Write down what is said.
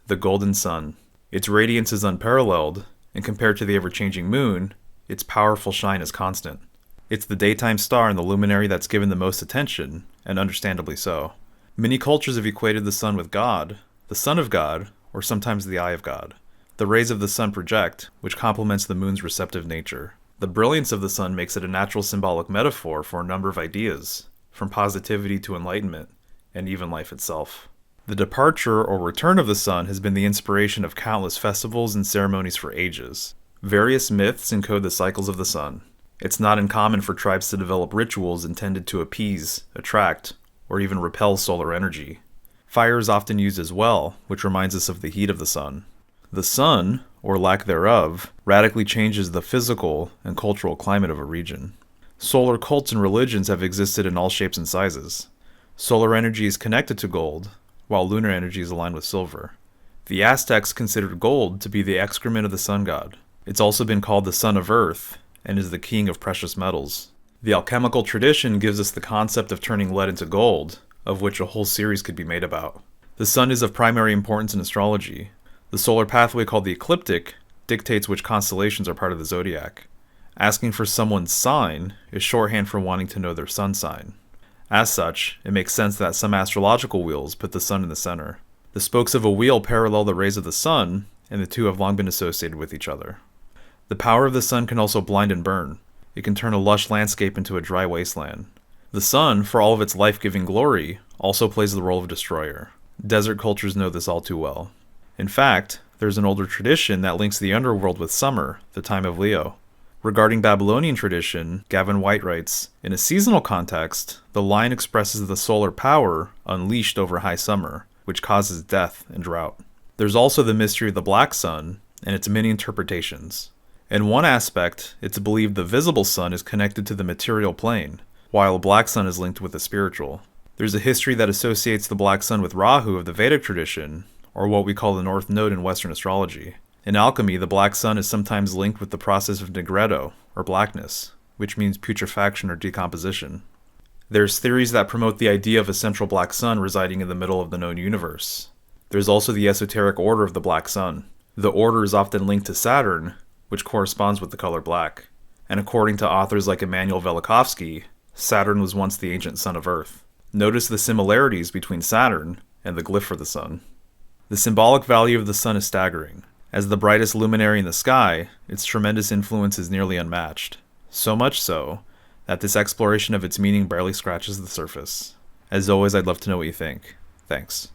the golden sun. Its radiance is unparalleled, and compared to the ever-changing moon, its powerful shine is constant. It's the daytime star and the luminary that's given the most attention, and understandably so. Many cultures have equated the sun with God, the Son of God, or sometimes the Eye of God. The rays of the sun project, which complements the moon's receptive nature. The brilliance of the sun makes it a natural symbolic metaphor for a number of ideas, from positivity to enlightenment, and even life itself. The departure or return of the sun has been the inspiration of countless festivals and ceremonies for ages. Various myths encode the cycles of the sun. It's not uncommon for tribes to develop rituals intended to appease, attract, or even repel solar energy. Fire is often used as well, which reminds us of the heat of the sun. The sun, or lack thereof, radically changes the physical and cultural climate of a region. Solar cults and religions have existed in all shapes and sizes. Solar energy is connected to gold, while lunar energy is aligned with silver. The Aztecs considered gold to be the excrement of the sun god. It's also been called the son of earth, and is the king of precious metals. The alchemical tradition gives us the concept of turning lead into gold, of which a whole series could be made about. The sun is of primary importance in astrology. The solar pathway called the ecliptic dictates which constellations are part of the zodiac. Asking for someone's sign is shorthand for wanting to know their sun sign. As such, it makes sense that some astrological wheels put the sun in the center. The spokes of a wheel parallel the rays of the sun, and the two have long been associated with each other. The power of the sun can also blind and burn. It can turn a lush landscape into a dry wasteland. The sun, for all of its life-giving glory, also plays the role of destroyer. Desert cultures know this all too well. In fact, there's an older tradition that links the underworld with summer, the time of Leo. Regarding Babylonian tradition, Gavin White writes, "In a seasonal context, the line expresses the solar power unleashed over high summer, which causes death and drought." There's also the mystery of the black sun, and its many interpretations. In one aspect, it's believed the visible sun is connected to the material plane, while a black sun is linked with the spiritual. There's a history that associates the black sun with Rahu of the Vedic tradition, or what we call the North Node in Western astrology. In alchemy, the black sun is sometimes linked with the process of negretto, or blackness, which means putrefaction or decomposition. There's theories that promote the idea of a central black sun residing in the middle of the known universe. There's also the esoteric order of the black sun. The order is often linked to Saturn, which corresponds with the color black. And according to authors like Immanuel Velikovsky, Saturn was once the ancient son of Earth. Notice the similarities between Saturn and the glyph for the sun. The symbolic value of the sun is staggering. As the brightest luminary in the sky, its tremendous influence is nearly unmatched. So much so, that this exploration of its meaning barely scratches the surface. As always, I'd love to know what you think. Thanks.